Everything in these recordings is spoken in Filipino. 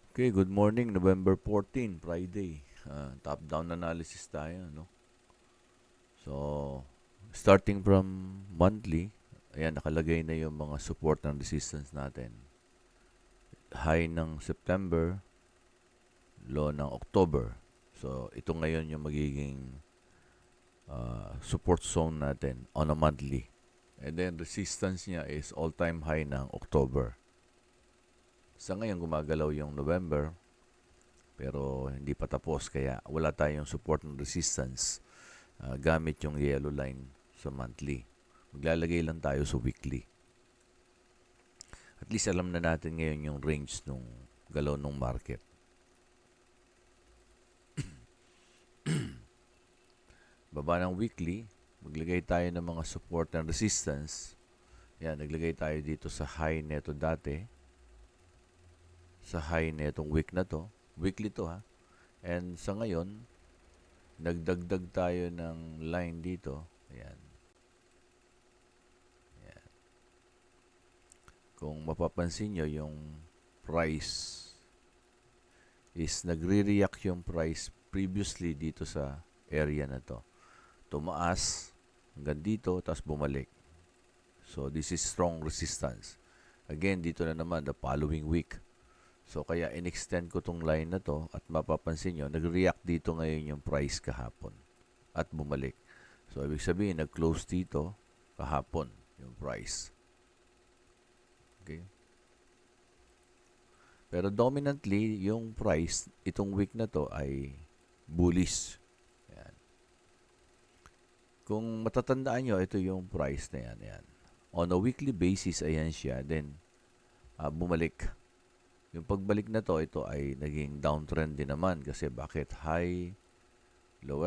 Okay, good morning, November 14, Friday. Top-down analysis tayo, no? So, starting from monthly, ayan, nakalagay na yung mga support and resistance natin. High ng September, low ng October. So, ito ngayon yung magiging support zone natin on a monthly. And then, resistance niya is all-time high ng October. Sa ngayon, gumagalaw yung November, pero hindi pa tapos kaya wala tayong support and resistance gamit yung yellow line sa monthly. Maglalagay lang tayo sa weekly. At least alam na natin ngayon yung range nung galaw ng market. Baba ng weekly, maglagay tayo ng mga support and resistance. Yan, naglagay tayo dito sa high neto dati. Sa high netong week na to. Weekly to ha. And sa ngayon, nagdagdag tayo ng line dito. Ayan. Ayan. Kung mapapansin nyo, yung price is nagre-react yung price previously dito sa area na to. Tumaas hanggang dito, tapos bumalik. So, this is strong resistance. Again, dito na naman, the following week. So, kaya in-extend ko tong line na to at mapapansin nyo, nag-react dito ngayon yung price kahapon at bumalik. So, ibig sabihin, nag-close dito kahapon yung price. Okay? Pero dominantly, yung price itong week na to ay bullish. Yan. Kung matatandaan nyo, ito yung price na yan. Yan. On a weekly basis, ayan siya. Then, bumalik. Yung pagbalik na to, ito ay naging downtrend din naman. Kasi bakit? High, low,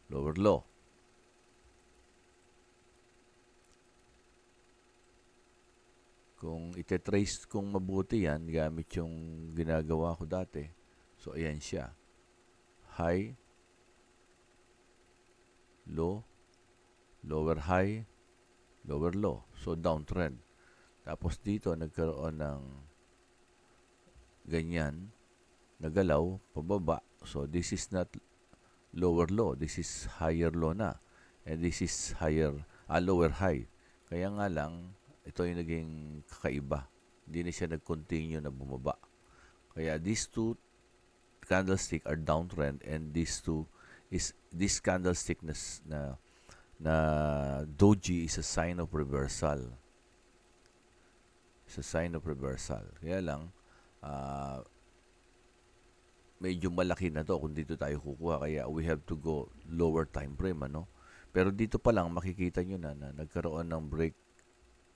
lower low. Kung ite-trace kong mabuti yan, gamit yung ginagawa ko dati. So, ayan siya. High, low, lower high, lower low. So, downtrend. Tapos dito, nagkaroon ng ganyan, nagalaw, pababa. So, this is not lower low. This is higher low na. And this is lower high. Kaya nga lang, ito yung naging kakaiba. Hindi na siya nag-continue na bumaba. Kaya these two candlestick are downtrend and this candlestick na doji is a sign of reversal. It's a sign of reversal. Kaya lang, medyo malaki na to kung dito tayo kukuha. Kaya we have to go lower time frame, ano? Pero dito pa lang, makikita nyo na nagkaroon ng break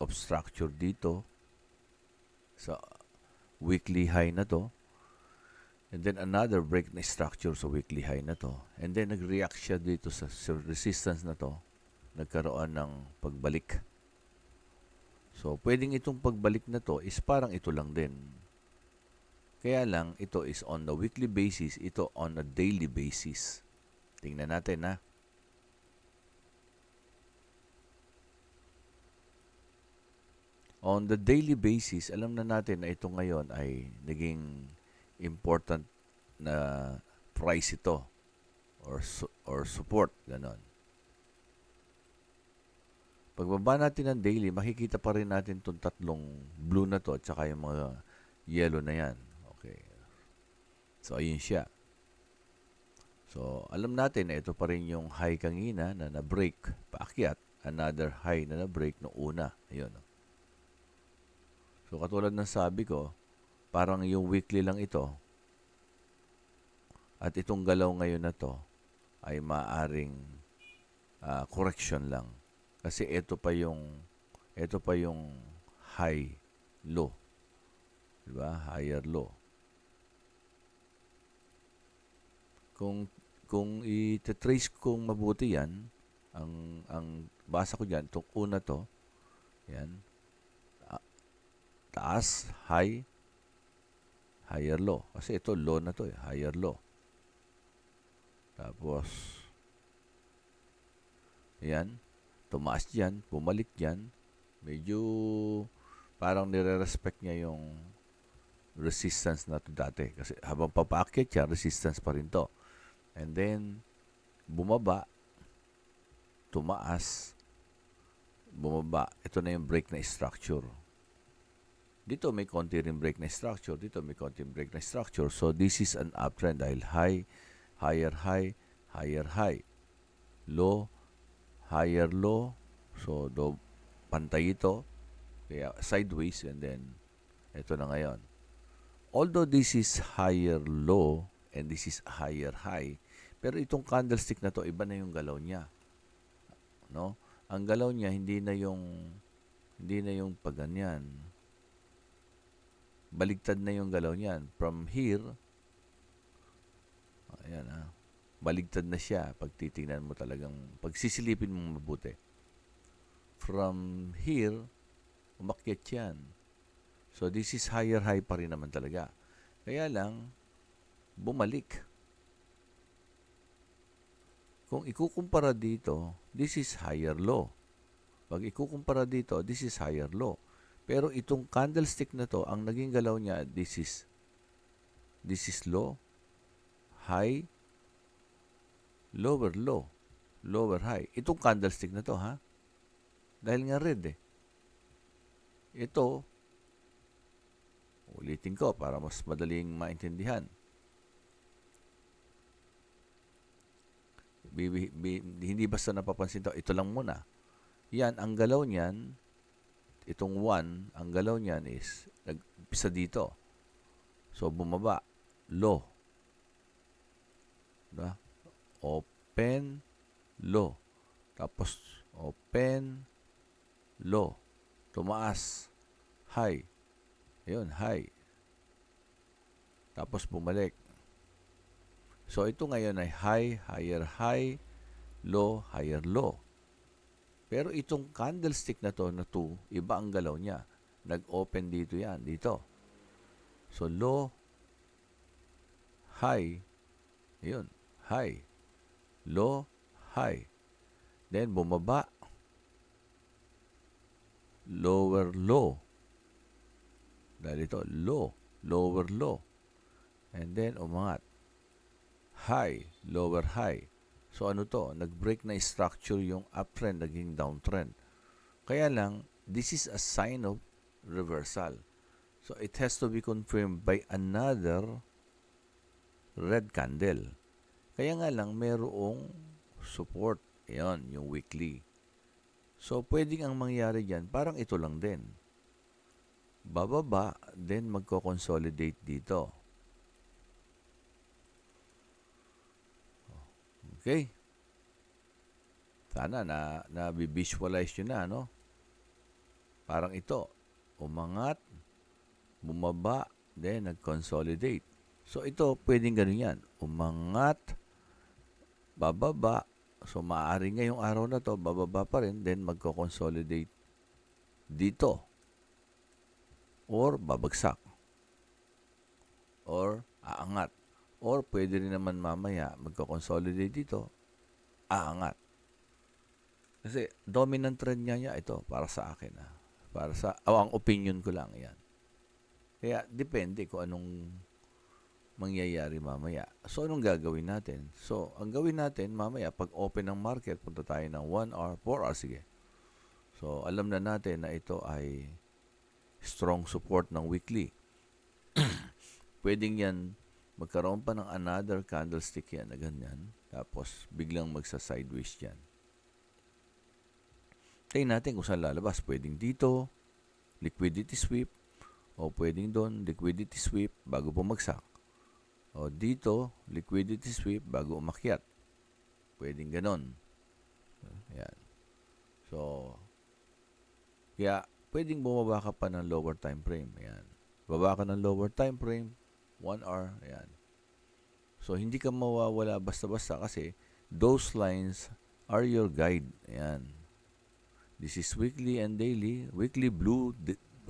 of structure dito sa weekly high na to. And then another break na structure sa weekly high na to. And then nag-react siya dito sa resistance na to. Nagkaroon ng pagbalik. So, pwedeng itong pagbalik na to is parang ito lang din. Kaya lang, ito is on the weekly basis, ito on a daily basis. Tingnan natin ha. On the daily basis, alam na natin na ito ngayon ay naging important na price ito or support, ganon. Pagbaba natin ng daily, makikita pa rin natin itong tatlong blue na to at saka yung mga yellow na yan. Okay. So, ayun siya. So, alam natin na ito pa rin yung high kanina na na-break, paakyat. Another high na na-break no una. Ayun. So, katulad ng sabi ko, parang yung weekly lang ito. At itong galaw ngayon na to ay maaring correction lang. Kasi ito pa yung high low. 'Di ba? Higher low. Kung i-trace kong mabuti 'yan, ang basa ko diyan, itong una to, 'yan. Taas, high, higher low. Kasi ito low na to, higher low. Tapos, yan, tumaas dyan, bumalik dyan. Medyo parang nire-respect niya yung resistance na to dati. Kasi habang papaakyat yan, resistance pa rin to. And then, bumaba, tumaas, bumaba. Ito na yung break na structure. Dito may konti rin break na structure. Dito may konti break na structure. So, this is an uptrend dahil high, higher high, higher high. Low, higher low. So, pantay ito. Kaya sideways and then, ito na ngayon. Although this is higher low and this is higher high, pero itong candlestick na to, iba na yung galaw niya. No? Ang galaw niya, hindi na yung paganyan. Baligtad na yung galaw niyan. From here, ayan baligtad na siya pag titingnan mo talagang, pag sisilipin mo mabuti. From here, umakyat yan. So, this is higher high pa rin naman talaga. Kaya lang, bumalik. Kung ikukumpara dito, this is higher low. Pag ikukumpara dito, this is higher low. Pero itong candlestick na to, ang naging galaw niya, this is low, high, lower low, lower high. Itong candlestick na to, ha? Dahil nga red eh. Ito, ulitin ko para mas madaling maintindihan. Hindi basta napapansin to. Ito lang muna. Yan, ang galaw niyan, itong 1, ang galaw niyan is nagpisa dito. So, bumaba. Low. Diba? Open, low. Tapos, open, low. Tumaas. High. Ayun, high. Tapos, bumalik. So, ito ngayon ay high, higher high, low, higher low. Pero itong candlestick na to, iba ang galaw niya. Nag-open dito yan, dito. So, low, high, ayun, high, low, high. Then, bumaba, lower low. Dahil ito, low, lower low. And then, umangat. High, lower high. So ano to? Nag-break na structure yung uptrend, naging downtrend. Kaya lang, this is a sign of reversal. So it has to be confirmed by another red candle. Kaya nga lang, merong support. Yan, yung weekly. So pwedeng ang mangyari dyan, parang ito lang din. Bababa, then magko-consolidate dito. Okay. Sana na-visualize nyo na, no? Parang ito. Umangat, bumaba, then nag-consolidate. So, ito, pwedeng ganun yan. Umangat, bababa. So, maaari ngayong araw na to, bababa pa rin, then magko-consolidate dito. Or babagsak. Or aangat. Or pwede rin naman mamaya magko-consolidate dito, aangat. Kasi dominant trend niya ito para sa akin. Para sa, ang opinion ko lang yan. Kaya depende kung anong mangyayari mamaya. So anong gagawin natin? So ang gawin natin mamaya pag open ng market, punta tayo ng 1 hour, 4 hours, sige. So alam na natin na ito ay strong support ng weekly. Pwedeng yan magkaroon pa ng another candlestick yan na ganyan. Tapos, biglang magsa-sideways yan. Tingnan natin kung saan lalabas. Pwedeng dito, liquidity sweep. O pwedeng doon, liquidity sweep bago bumagsak. O dito, liquidity sweep bago umakyat. Pwedeng ganon. Yan. So, kaya, pwedeng bumaba ka pa ng lower time frame. Yan. Baba ka ng lower time frame, 1 hour, ayan. So, hindi ka mawawala basta-basta kasi those lines are your guide. Ayan. This is weekly and daily. Weekly blue,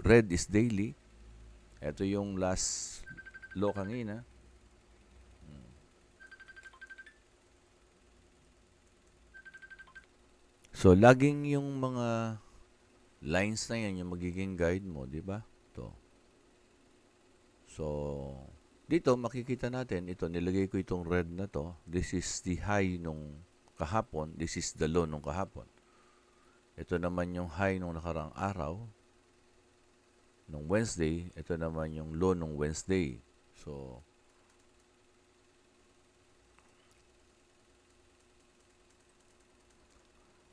red is daily. Ito yung last low kanina. So, laging yung mga lines na yan, yung magiging guide mo, di ba? Ito. So, dito makikita natin, ito nilagay ko itong red na to. This is the high nung kahapon, this is the low nung kahapon. Ito naman yung high nung nakarang araw, nung Wednesday. Ito naman yung low nung Wednesday. So,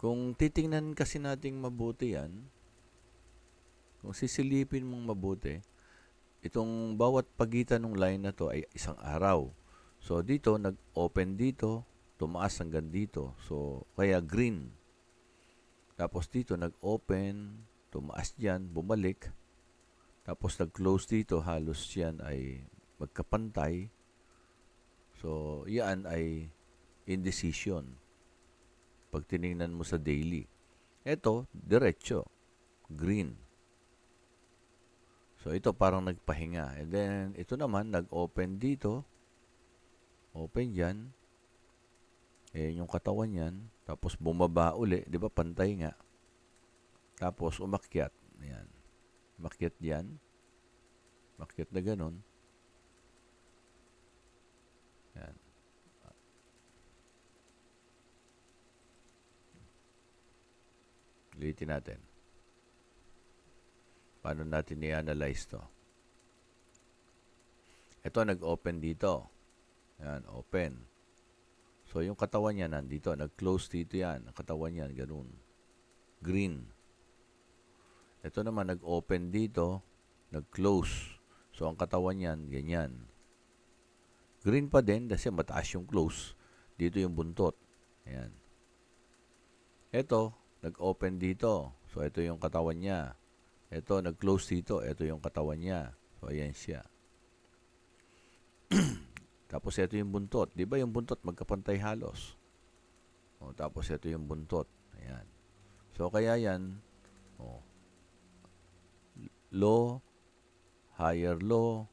kung titingnan kasi nating mabuti yan, kung sisilipin mong mabuti, itong bawat pagitan ng line na to ay isang araw. So, dito, nag-open dito, tumaas hanggang dito. So, kaya green. Tapos dito, nag-open, tumaas dyan, bumalik. Tapos nag-close dito, halos yan ay magkapantay. So, yan ay indecision. Pag tiningnan mo sa daily. Ito, diretso. Green. So, ito parang nagpahinga. And then, ito naman, nag-open dito. Open dyan. Ayan yung katawan yan. Tapos, bumaba uli. Di ba, pantay nga. Tapos, umakyat. Ayan. Umakyat dyan. Umakyat na ganun. Ayan. Ulitin natin. Paano natin i-analyze to? Ito, nag-open dito. Ayan, open. So, yung katawan niya nandito. Nag-close dito yan. Ang katawan niyan, ganun. Green. Ito naman, nag-open dito. Nag-close. So, ang katawan niyan, ganyan. Green pa din kasi mataas yung close. Dito yung buntot. Ayan. Ito, nag-open dito. So, ito yung katawan niya. Ito, nag-close dito. Ito yung katawan niya. So, ayan siya. Tapos, ito yung buntot. Di ba yung buntot magkapantay halos? O, tapos, ito yung buntot. Ayan. So, kaya yan, low, higher low,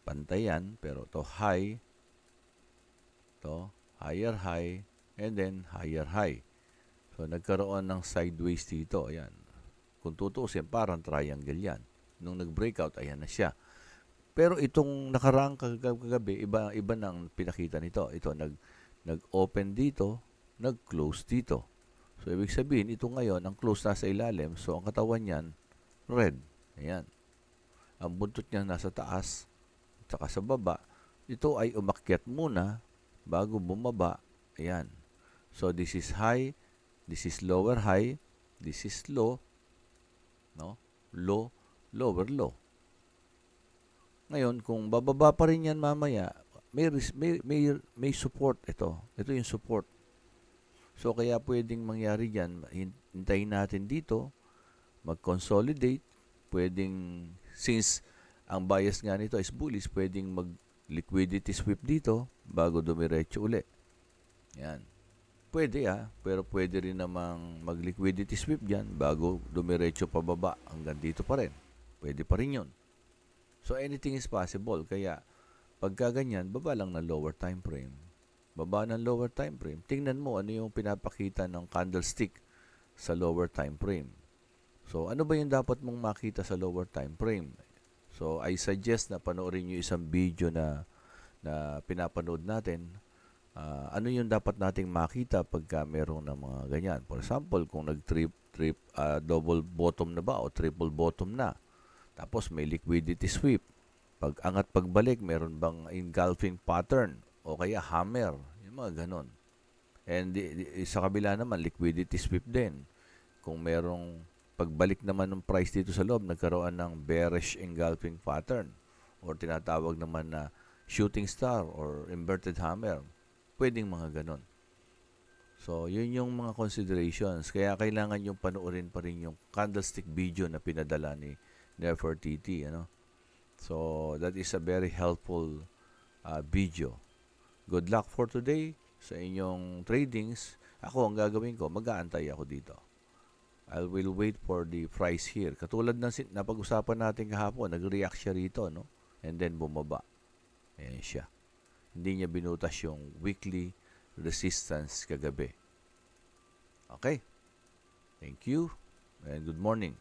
pantay yan. Pero to high, to higher high, and then higher high. So, nagkaroon ng sideways dito. Ayan. Kung tutuusin, parang triangle yan. Nung nag-breakout, ayan na siya. Pero itong nakaraang kagabi, iba nang pinakita nito. Ito, nag-open dito, nag-close dito. So, ibig sabihin, ito ngayon, ang close nasa ilalim. So, ang katawan niyan, red. Ayan. Ang buntot niya nasa taas, tsaka sa baba. Ito ay umakyat muna bago bumaba. Ayan. So, this is high, this is lower high, this is low, no? Low, lower low. Ngayon, kung bababa pa rin yan mamaya, may support ito. Ito yung support. So, kaya pwedeng mangyari dyan, hintayin natin dito, mag-consolidate, pwedeng, since ang bias nga nito is bullish, pwedeng mag-liquidity sweep dito bago dumiretso uli. Yan. Pwede pero pwede rin namang mag-liquidity sweep dyan bago dumiretso pababa hanggang dito pa rin. Pwede pa rin yun. So, anything is possible. Kaya, pagka ganyan, baba lang ng lower time frame. Baba ng lower time frame. Tingnan mo ano yung pinapakita ng candlestick sa lower time frame. So, ano ba yung dapat mong makita sa lower time frame? So, I suggest na panoorin nyo isang video na pinapanood natin. Ano yung dapat nating makita pagka merong ng mga ganyan. For example, kung double bottom na ba o triple bottom na. Tapos may liquidity sweep. Pag angat pagbalik, meron bang engulfing pattern o kaya hammer. Yung mga ganon. And sa kabila naman, liquidity sweep din. Kung merong pagbalik naman ng price dito sa loob, nagkaroon ng bearish engulfing pattern or tinatawag naman na shooting star or inverted hammer. Pwedeng mga ganon. So, yun yung mga considerations. Kaya kailangan yung panoorin pa rin yung candlestick video na pinadala ni Nefertiti. So, that is a very helpful video. Good luck for today sa inyong tradings. Ako, ang gagawin ko, mag-aantay ako dito. I will wait for the price here. Katulad ng napag-usapan natin kahapon, nag-react siya rito, no? And then bumaba. Ayan siya. Hindi niya binutas yung weekly resistance kagabi. Okay. Thank you and good morning.